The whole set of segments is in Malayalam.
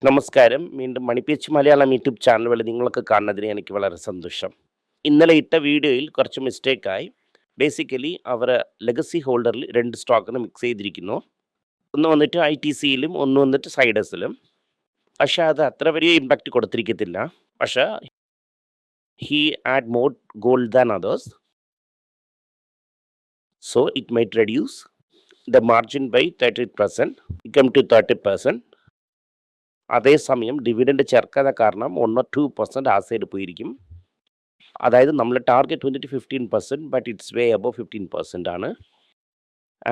നമസ്കാരം. വീണ്ടും മണിപ്പിച്ച് മലയാളം യൂട്യൂബ് ചാനൽ വഴി നിങ്ങളൊക്കെ കാണുന്നതിന് എനിക്ക് വളരെ സന്തോഷം. ഇന്നലെ ഇട്ട വീഡിയോയിൽ കുറച്ച് മിസ്റ്റേക്കായി. ബേസിക്കലി അവർ ലെഗസി ഹോൾഡറിൽ 2 സ്റ്റോക്കിന് മിക്സ് ചെയ്തിരിക്കുന്നു. ഒന്ന് വന്നിട്ട് ITCയിലും ഒന്ന് വന്നിട്ട് സൈഡസിലും. പക്ഷേ അത് അത്ര വലിയ ഇമ്പാക്റ്റ് കൊടുത്തിരിക്കത്തില്ല. പക്ഷേ he add more gold than others. So it might reduce the margin by 30%, come to 30%. അതേസമയം ഡിവിഡൻഡ് ചേർക്കാത്ത കാരണം 1 or 2% ആ സൈഡ് പോയിരിക്കും. അതായത് നമ്മളെ ടാർഗറ്റ് വന്നിട്ട് 15%, ബട്ട് ഇറ്റ്സ് വേ അബവ് 15% ആണ്.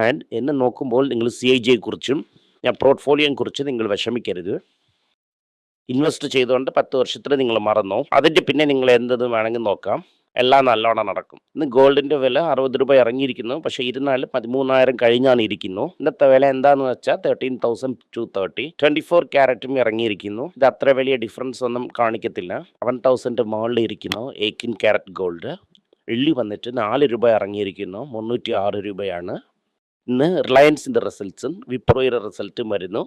ആൻഡ് എന്നെ നോക്കുമ്പോൾ നിങ്ങൾ CIJ കുറിച്ചും ഞാൻ പോർട്ട്ഫോളിയോയെ കുറിച്ച് നിങ്ങൾ വിഷമിക്കരുത്. ഇൻവെസ്റ്റ് ചെയ്തുകൊണ്ട് 10 വർഷത്തിൽ നിങ്ങൾ മറന്നോ. അതിൻ്റെ പിന്നെ നിങ്ങൾ എന്തെന്ന് വേണമെങ്കിൽ നോക്കാം. എല്ലാം നല്ലോണം നടക്കും. ഇന്ന് ഗോൾഡിൻ്റെ വില 60 രൂപ ഇറങ്ങിയിരിക്കുന്നു. പക്ഷേ ഇരുന്നാലും 13,000 കഴിഞ്ഞാണ് ഇരിക്കുന്നു. ഇന്നത്തെ വില എന്താണെന്ന് വെച്ചാൽ 13,230. 24 ക്യാരറ്റും ഇറങ്ങിയിരിക്കുന്നു. ഇത് അത്ര വലിയ ഡിഫറൻസ് ഒന്നും കാണിക്കത്തില്ല. 1,000 മുകളിൽ ഇരിക്കുന്നു 18 ക്യാരറ്റ് ഗോൾഡ്. വെള്ളി വന്നിട്ട് 4 രൂപ ഇറങ്ങിയിരിക്കുന്നു, 306 രൂപയാണ്. ഇന്ന് റിലയൻസിൻ്റെ റിസൾട്ട്സും വിപ്രോയുടെ റിസൾട്ടും വരുന്നു.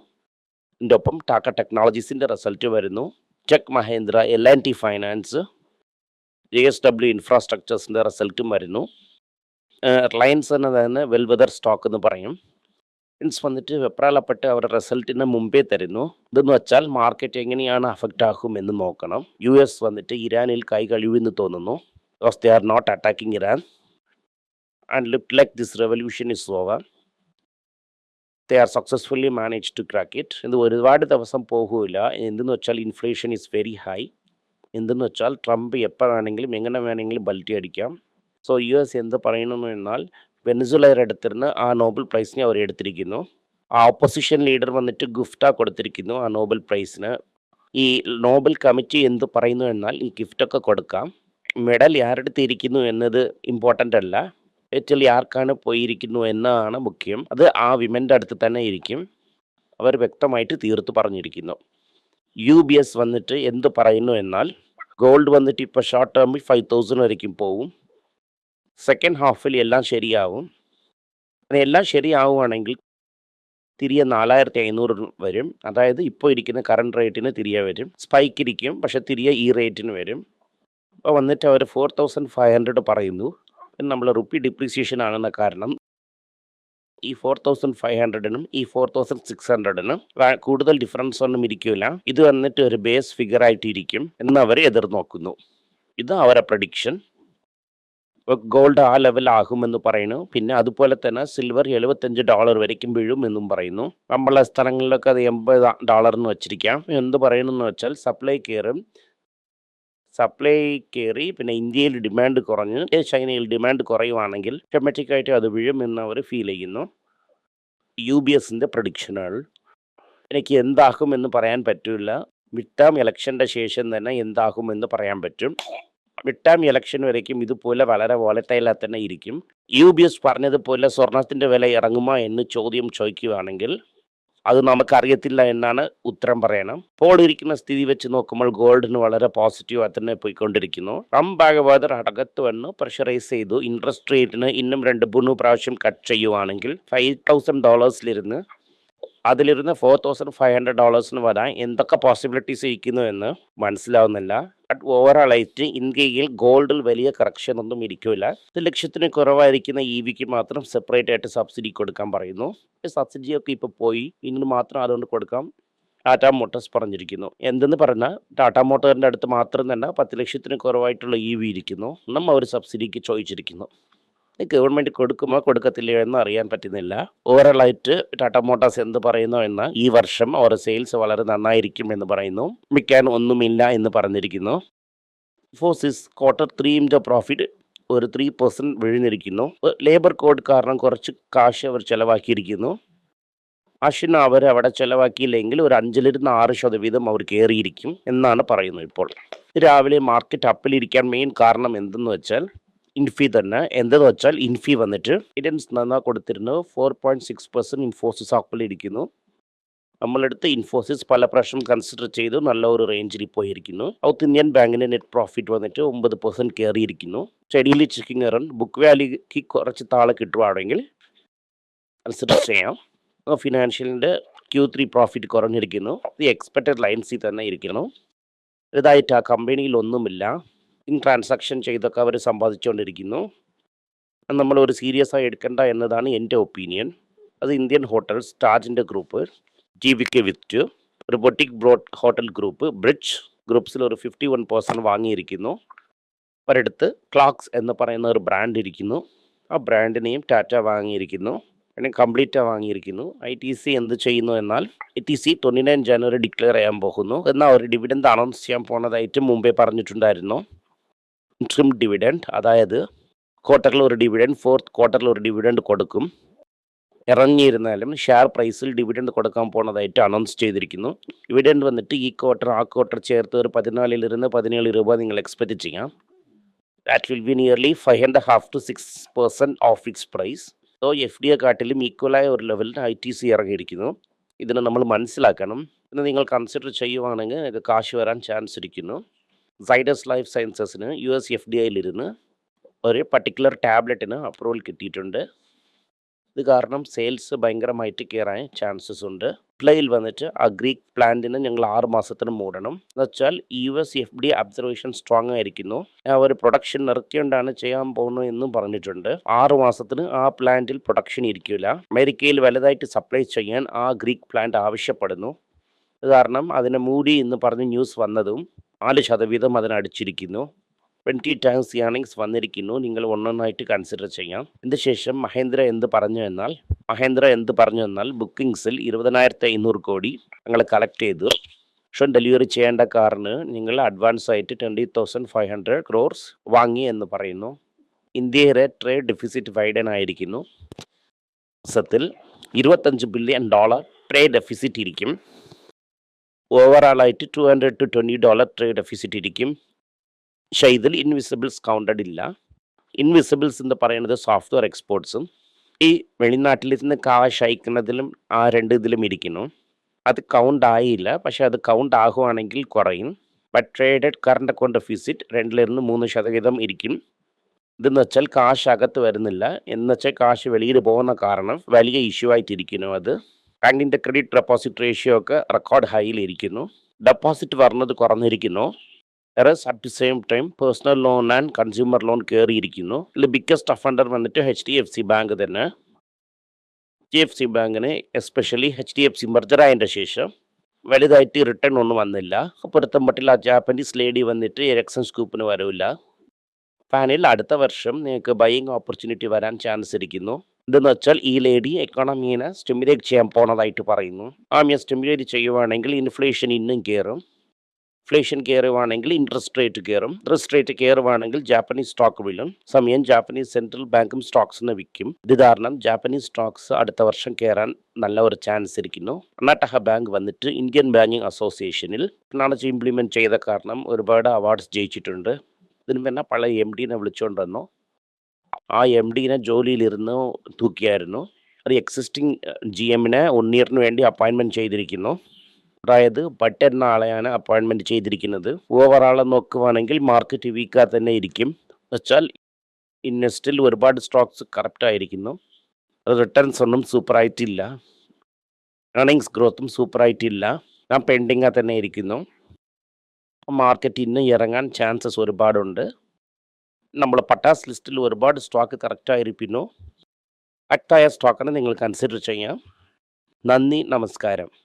ഇതിൻ്റെ ഒപ്പം ടാറ്റ ടെക്നോളജീസിൻ്റെ റിസൾട്ട് വരുന്നു. Tech Mahendra, L&T finance, JSW ഇൻഫ്രാസ്ട്രക്ചേഴ്സിൻ്റെ റിസൾട്ടും വരുന്നു. റിലയൻസ് എന്നതാണ് വെൽവെതർ സ്റ്റോക്ക് എന്ന് പറയും. മീൻസ് വന്നിട്ട് വെപ്രാളപ്പെട്ട് അവരുടെ റിസൾട്ടിന് മുമ്പേ തരുന്നു. ഇതെന്ന് വെച്ചാൽ മാർക്കറ്റ് എങ്ങനെയാണ് അഫക്റ്റ് ആകും എന്ന് നോക്കണം. US വന്നിട്ട് ഇറാനിൽ കൈ കഴിവെന്ന് തോന്നുന്നു. Because they are not attacking Iran and look like this revolution is over. They are successfully manage to crack it. ഇത് ഒരുപാട് ദിവസം പോകില്ല. എന്തെന്ന് വെച്ചാൽ ഇൻഫ്ലേഷൻ ഈസ് വെരി ഹൈ. എന്തെന്ന് വെച്ചാൽ ട്രംപ് എപ്പോൾ വേണമെങ്കിലും എങ്ങനെ വേണമെങ്കിലും ബൽറ്റി അടിക്കാം. സോ US എന്ത് പറയണമെന്ന് എന്നാൽ വെനസ്വേലയുടെ അടുത്തിരുന്ന് ആ നോബൽ പ്രൈസിനെ അവർ എടുത്തിരിക്കുന്നു. ആ ഓപ്പോസിഷൻ ലീഡർ വന്നിട്ട് ഗിഫ്റ്റാ കൊടുത്തിരിക്കുന്നു ആ നോബൽ പ്രൈസിന്. ഈ നോബൽ കമ്മിറ്റി എന്ത് പറയുന്നു എന്നാൽ ഈ ഗിഫ്റ്റൊക്കെ കൊടുക്കാം. മെഡൽ ആരെടുത്ത് ഇരിക്കുന്നു എന്നത് ഇമ്പോർട്ടൻ്റ് അല്ല. ഏറ്റവും ആർക്കാണ് പോയിരിക്കുന്നു എന്നാണ് മുഖ്യം. അത് ആ വിമൻ്റെ അടുത്ത് തന്നെ ഇരിക്കും. അവർ വ്യക്തമായിട്ട് തീർത്ത് പറഞ്ഞിരിക്കുന്നു. UBS വന്നിട്ട് എന്ത് പറയുന്നു എന്നാൽ ഗോൾഡ് വന്നിട്ട് ഇപ്പോൾ ഷോർട്ട് ടേമിൽ 5,000 വരയ്ക്കും പോവും. സെക്കൻഡ് ഹാഫിൽ എല്ലാം ശരിയാവും. എല്ലാം ശരിയാവുകയാണെങ്കിൽ തിരികെ 4,500 വരും. അതായത് ഇപ്പോൾ ഇരിക്കുന്ന കറണ്ട് റേറ്റിന് തിരികെ വരും. സ്പൈക്ക് ഇരിക്കും, പക്ഷെ തിരികെ ഈ റേറ്റിന് വരും. അപ്പോൾ വന്നിട്ട് അവർ 4,500 പറയുന്നു. നമ്മൾ റുപ്പി ഡിപ്രീസിയേഷൻ ആണെന്ന കാരണം ഈ 4,500നും ഈ 4,600നും കൂടുതൽ ഡിഫറൻസ് ഒന്നും ഇരിക്കില്ല. ഇത് വന്നിട്ട് ഒരു ബേസ് ഫിഗർ ആയിട്ടിരിക്കും എന്ന് അവർ എതിർനോക്കുന്നു. ഇത് അവരുടെ പ്രഡിക്ഷൻ. ഗോൾഡ് ആ ലെവലാകുമെന്ന് പറയുന്നു. പിന്നെ അതുപോലെ തന്നെ സിൽവർ $75 വരയ്ക്കും വീഴും എന്നും പറയുന്നു. നമ്മളെ സ്ഥലങ്ങളിലൊക്കെ അത് $80 എന്ന് വെച്ചിരിക്കാം. എന്ത് പറയുന്നു വെച്ചാൽ സപ്ലൈ കയറി പിന്നെ ഇന്ത്യയിൽ ഡിമാൻഡ് കുറഞ്ഞ് ചൈനയിൽ ഡിമാൻഡ് കുറയുവാണെങ്കിൽ ഓട്ടോമാറ്റിക്കായിട്ട് അത് വീഴുമെന്ന് അവർ ഫീൽ ചെയ്യുന്നു. UBSൻ്റെ പ്രഡിക്ഷനുകൾ എനിക്ക് എന്താകുമെന്ന് പറയാൻ പറ്റില്ല. മിഡ് ടേം ഇലക്ഷൻ്റെ ശേഷം തന്നെ എന്താകുമെന്ന് പറയാൻ പറ്റും. മിഡ് ടേം ഇലക്ഷൻ വരയ്ക്കും ഇതുപോലെ വളരെ വോളറ്റൈലായി തന്നെ ഇരിക്കും. UBS പറഞ്ഞതുപോലെ സ്വർണത്തിൻ്റെ വില ഇറങ്ങുമോ എന്ന് ചോദ്യം ചോദിക്കുകയാണെങ്കിൽ അത് നമുക്കറിയത്തില്ല എന്നാണ് ഉത്തരം പറയണം. ഇപ്പോൾ ഇരിക്കുന്ന സ്ഥിതി വെച്ച് നോക്കുമ്പോൾ ഗോൾഡിന് വളരെ പോസിറ്റീവായി തന്നെ പോയിക്കൊണ്ടിരിക്കുന്നു. ട്രംപ് ഭാഗവതർ അകത്ത് വന്ന് പ്രഷറൈസ് ചെയ്തു. ഇൻട്രസ്റ്റ് റേറ്റിന് ഇന്നും 2-3 പ്രാവശ്യം കട്ട് ചെയ്യുവാണെങ്കിൽ $5,000 അതിലിരുന്ന് $4,500 വരാൻ എന്തൊക്കെ പോസിബിലിറ്റീസ് ഇരിക്കുന്നു എന്ന് മനസ്സിലാവുന്നില്ല. ബട്ട് ഓവറോളായിട്ട് ഇന്ത്യയിൽ ഗോൾഡിൽ വലിയ കറക്ഷൻ ഒന്നും ഇരിക്കില്ല. 1,00,000 കുറവായിരിക്കുന്ന EVക്ക് മാത്രം സെപ്പറേറ്റ് ആയിട്ട് സബ്സിഡി കൊടുക്കാൻ പറയുന്നു. സബ്സിഡിയൊക്കെ ഇപ്പോൾ പോയി, ഇന്ന് മാത്രം അതുകൊണ്ട് കൊടുക്കാം ടാറ്റ മോട്ടോഴ്സ് പറഞ്ഞിരിക്കുന്നു. എന്തെന്ന് പറഞ്ഞാൽ ടാറ്റ മോട്ടോറിൻ്റെ അടുത്ത് മാത്രം തന്നെ 10,00,000 കുറവായിട്ടുള്ള EV ഇരിക്കുന്നു. നമ്മൾ അവർ സബ്സിഡിക്ക് ചോദിച്ചിരിക്കുന്നു. ഗവൺമെൻറ് കൊടുക്കുമോ കൊടുക്കത്തില്ലയോ എന്ന് അറിയാൻ പറ്റുന്നില്ല. ഓവറോളായിട്ട് ടാറ്റ മോട്ടോഴ്സ് എന്ത് പറയുന്നു എന്നാൽ ഈ വർഷം അവരുടെ സെയിൽസ് വളരെ നന്നായിരിക്കും എന്ന് പറയുന്നു. വിൽക്കാൻ ഒന്നുമില്ല എന്ന് പറഞ്ഞിരിക്കുന്നു. ഇൻഫോസിസ് Q3 പ്രോഫിറ്റ് ഒരു 3% വീഴ്ന്നിരിക്കുന്നു. ലേബർ കോഡ് കാരണം കുറച്ച് കാശ് അവർ ചിലവാക്കിയിരിക്കുന്നു. കാശിന് അവർ അവിടെ ചിലവാക്കിയില്ലെങ്കിൽ ഒരു 5-6% അവർ കയറിയിരിക്കും എന്നാണ് പറയുന്നത്. ഇപ്പോൾ രാവിലെ മാർക്കറ്റ് അപ്പിലിരിക്കാൻ മെയിൻ കാരണം എന്തെന്ന് വെച്ചാൽ ഇൻഫി തന്നെ. എന്തെന്ന് വെച്ചാൽ ഇൻഫി വന്നിട്ട് ഗൈഡൻസ് നന്നായി കൊടുത്തിരുന്നു. 4.6% ഇൻഫോസിസ് അപ്പിലിരിക്കുന്നു. നമ്മളെടുത്ത് ഇൻഫോസിസ് പല പ്രാവശ്യം കൺസിഡർ ചെയ്തു നല്ല ഒരു റേഞ്ചിൽ പോയിരിക്കുന്നു. സൗത്ത് ഇന്ത്യൻ ബാങ്കിൻ്റെ നെറ്റ് പ്രോഫിറ്റ് വന്നിട്ട് 9% കയറിയിരിക്കുന്നു. സ്റ്റഡിലി ചെക്കിങ് അറൗണ്ട് ബുക്ക് വാല്യൂക്ക് കുറച്ച് താഴെ കിട്ടുവാണെങ്കിൽ കൺസിഡർ ചെയ്യാം. ഫിനാൻഷ്യലിൻ്റെ Q3 പ്രോഫിറ്റ് കുറഞ്ഞിരിക്കുന്നു. ഇത് എക്സ്പെക്റ്റഡ് ലൈൻസിൽ തന്നെ ഇരിക്കുന്നു. ഇതായിട്ട് ആ കമ്പനിയിൽ ഒന്നുമില്ല. ഇൻ ട്രാൻസാക്ഷൻ ചെയ്തൊക്കെ അവർ സമ്പാദിച്ചുകൊണ്ടിരിക്കുന്നു. നമ്മൾ ഒരു സീരിയസ് ആയി എടുക്കേണ്ട എന്നതാണ് എൻ്റെ ഒപ്പീനിയൻ. അത് ഇന്ത്യൻ ഹോട്ടൽസ്, താജിൻ്റെ ഗ്രൂപ്പ്, GVK വിറ്റ്, ഒരു boutique broad hotel group, bridge ഗ്രൂപ്പ്സിൽ ഒരു 51% വാങ്ങിയിരിക്കുന്നു. ഒരിടത്ത് ക്ലാക്സ് എന്ന് പറയുന്ന ഒരു ബ്രാൻഡ് ഇരിക്കുന്നു. ആ ബ്രാൻഡിനെയും ടാറ്റ വാങ്ങിയിരിക്കുന്നു. പിന്നെ കംപ്ലീറ്റ് വാങ്ങിയിരിക്കുന്നു. ITC എന്ത് ചെയ്യുന്നു എന്നാൽ ITC 29 ജനുവരി ഡിക്ലെയർ ചെയ്യാൻ പോകുന്നു. എന്നാൽ ഒരു ഡിവിഡൻഡ് അനൗൺസ് ചെയ്യാൻ പോകുന്നതായിട്ട് മുമ്പേ പറഞ്ഞിട്ടുണ്ടായിരുന്നു. ഇൻട്രിം ഡിവിഡൻഡ്, അതായത് ക്വാർട്ടറിൽ ഒരു ഡിവിഡൻഡ്, ഫോർത്ത് ക്വാർട്ടറിൽ ഒരു ഡിവിഡൻഡ് കൊടുക്കും. ഇറങ്ങിയിരുന്നാലും ഷെയർ പ്രൈസിൽ ഡിവിഡൻഡ് കൊടുക്കാൻ പോകുന്നതായിട്ട് അനൗൺസ് ചെയ്തിരിക്കുന്നു. ഡിവിഡൻഡ് വന്നിട്ട് ഈ ക്വാർട്ടർ ആ ക്വാർട്ടർ ചേർത്ത് ഒരു 14 രൂപ നിങ്ങൾ എക്സ്പെക്റ്റ് ചെയ്യാം. That will be nearly 5.5 to 6% of fix price. So FDയെ കാട്ടിലും ഈക്വലായ ഒരു ലെവലിൽ ITC ഇറങ്ങിയിരിക്കുന്നു. ഇതിനെ നമ്മൾ മനസ്സിലാക്കണം. ഇത് നിങ്ങൾ കൺസിഡർ ചെയ്യുവാണെങ്കിൽ നിങ്ങൾക്ക് കാശ് വരാൻ ചാൻസ് ഇരിക്കുന്നു. സൈഡസ് ലൈഫ് സയൻസസിന് US FDIയിലിരുന്ന് ഒരു പർട്ടിക്കുലർ ടാബ്ലറ്റിന് അപ്രൂവൽ കിട്ടിയിട്ടുണ്ട്. ഇത് കാരണം സെയിൽസ് ഭയങ്കരമായിട്ട് കയറാൻ ചാൻസസ് ഉണ്ട്. പ്ലേയിൽ വന്നിട്ട് ആ ഗ്രീക്ക് പ്ലാന്റിന് ഞങ്ങൾ 6 മാസത്തിന് മൂടണം. എന്ന് വെച്ചാൽ US FDA അബ്സർവേഷൻ സ്ട്രോങ് ആയിരിക്കുന്നു. അവർ പ്രൊഡക്ഷൻ നിർത്തിയോണ്ടാണ് ചെയ്യാൻ പോകുന്നത് എന്നും പറഞ്ഞിട്ടുണ്ട്. 6 മാസത്തിന് ആ പ്ലാന്റിൽ പ്രൊഡക്ഷൻ ഇരിക്കില്ല. അമേരിക്കയിൽ വലുതായിട്ട് സപ്ലൈ ചെയ്യാൻ ആ ഗ്രീക്ക് പ്ലാന്റ് ആവശ്യപ്പെടുന്നു. ഇത് കാരണം അതിനെ മൂടി എന്ന് പറഞ്ഞ് ന്യൂസ് വന്നതും 4% അതിനടിച്ചിരിക്കുന്നു. 20 times ഏർണിങ്സ് വന്നിരിക്കുന്നു. നിങ്ങൾ ഒന്നൊന്നായിട്ട് കൺസിഡർ ചെയ്യാം. ഇതിന് ശേഷം മഹേന്ദ്ര എന്ത് പറഞ്ഞു എന്നാൽ ബുക്കിംഗ്സിൽ 20,500 കോടി ഞങ്ങൾ കളക്ട് ചെയ്തു. പക്ഷേ ഡെലിവറി ചെയ്യേണ്ട കാറിന് നിങ്ങൾ അഡ്വാൻസ് ആയിട്ട് 20,500 crores വാങ്ങി എന്ന് പറയുന്നു. ഇന്ത്യയുടെ ട്രേഡ് ഡെഫിസിറ്റ് വൈഡൻ ആയിരിക്കുന്നു. മാസത്തിൽ $25 billion ട്രേഡ് ഡെഫിസിറ്റ് ഇരിക്കും. ഓവറാളായിട്ട് $200 to $20 ട്രേഡ് ഡെഫിസിറ്റ് ഇരിക്കും. പക്ഷേ ഇതിൽ ഇൻവിസിബിൾസ് കൗണ്ടഡ് ഇല്ല. ഇൻവിസിബിൾസ് എന്ന് പറയുന്നത് സോഫ്റ്റ്വെയർ എക്സ്പോർട്ട്സും ഈ വെളിനാട്ടിൽ നിന്ന് കാശ് അയക്കുന്നതിലും ആ 2 ഇതിലും ഇരിക്കുന്നു. അത് കൗണ്ട് ആയില്ല. പക്ഷേ അത് കൗണ്ട് ആകുവാണെങ്കിൽ കുറയും. But traded current account deficit 2-3% ഇരിക്കും. ഇതെന്ന് വെച്ചാൽ കാശ് അകത്ത് വരുന്നില്ല. എന്ന് വെച്ചാൽ കാശ് വെളിയിൽ പോകുന്ന കാരണം വലിയ ഇഷ്യൂ ആയിട്ടിരിക്കുന്നു. അത് ബാങ്കിൻ്റെ ക്രെഡിറ്റ് ഡെപ്പോസിറ്റ് റേഷ്യോ ഒക്കെ റെക്കോർഡ് ഹൈയിലിരിക്കുന്നു. ഡെപ്പോസിറ്റ് വരുന്നത് കുറഞ്ഞിരിക്കുന്നു. At the same time personal loan and consumer loan കയറിയിരിക്കുന്നു. ഇതിൽ ബിഗ്ഗസ്റ്റ് അഫൻഡർ വന്നിട്ട് HDFC ബാങ്ക് തന്നെ. HDFC ബാങ്കിന് എസ്പെഷ്യലി HDFC മെർജർ ആയതിൻ്റെ ശേഷം വലുതായിട്ട് റിട്ടേൺ ഒന്നും വന്നില്ല. പുറത്തും മറ്റുള്ള ജാപ്പനീസ് ലേഡി വന്നിട്ട് എലക്ഷൻ സ്കൂപ്പിന് വരില്ല. ഫാനിൽ അടുത്ത വർഷം നിങ്ങൾക്ക് ബൈയിങ് ഓപ്പർച്യൂണിറ്റി വരാൻ ചാൻസ് ഇരിക്കുന്നു. ഇതെന്ന് വെച്ചാൽ ഈ ലേഡി എക്കോണമീനെ സ്റ്റിമുലേറ്റ് ചെയ്യാൻ പോണതായിട്ട് പറയുന്നു. സ്റ്റിമുലേറ്റ് ചെയ്യുവാണെങ്കിൽ ഇൻഫ്ലേഷൻ ഇന്നും കയറും. ഇൻഫ്ലേഷൻ കയറുവാണെങ്കിൽ ഇൻട്രസ്റ്റ് റേറ്റ് കയറും. ഇൻട്രസ്റ്റ് റേറ്റ് കയറുവാണെങ്കിൽ ജാപ്പനീസ് സ്റ്റോക്ക് വീഴും. സമയം ജാപ്പനീസ് സെൻട്രൽ ബാങ്കും സ്റ്റോക്സിനെ വിൽക്കും. ഇത് കാരണം ജാപ്പനീസ് സ്റ്റോക്സ് അടുത്ത വർഷം കയറാൻ നല്ല ഒരു ചാൻസ് ഇരിക്കുന്നു. കർണാടക ബാങ്ക് വന്നിട്ട് ഇന്ത്യൻ ബാങ്കിങ് അസോസിയേഷനിൽ ടെക്നോളജി ഇംപ്ലിമെൻറ്റ് ചെയ്ത കാരണം ഒരുപാട് അവാർഡ്സ് ജയിച്ചിട്ടുണ്ട്. ഇതിന് പിന്നെ പഴയ MDനെ വിളിച്ചുകൊണ്ടുവന്നു. ആ MDനെ ജോലിയിലിരുന്ന് തൂക്കിയായിരുന്നു. ഒരു എക്സിസ്റ്റിംഗ് GMനെ 1 yearന് വേണ്ടി അപ്പോയിൻമെൻറ്റ് ചെയ്തിരിക്കുന്നു. അതായത് ബട്ട് എന്ന ആളെയാണ് അപ്പോയിൻമെൻറ്റ് ചെയ്തിരിക്കുന്നത്. ഓവറാളെ നോക്കുവാണെങ്കിൽ മാർക്കറ്റ് വീക്കാ തന്നെ ഇരിക്കും. വെച്ചാൽ ഇൻവെസ്റ്റിൽ ഒരുപാട് സ്റ്റോക്സ് കറക്റ്റായിരിക്കുന്നു. റിട്ടേൺസ് ഒന്നും സൂപ്പറായിട്ടില്ല. ഏർണിങ്സ് ഗ്രോത്തും സൂപ്പറായിട്ടില്ല. ഞാൻ പെൻഡിങ്ങാ തന്നെ ഇരിക്കുന്നു. മാർക്കറ്റ് ഇന്ന് ഇറങ്ങാൻ ചാൻസസ് ഒരുപാടുണ്ട്. നമ്മൾ പട്ടാസ് ലിസ്റ്റിൽ ഒരുപാട് സ്റ്റോക്ക് കറക്റ്റായിരിക്കുന്നു. കറക്റ്റായ സ്റ്റോക്കാണ് നിങ്ങൾ കൺസിഡർ ചെയ്യാം. നന്ദി, നമസ്കാരം.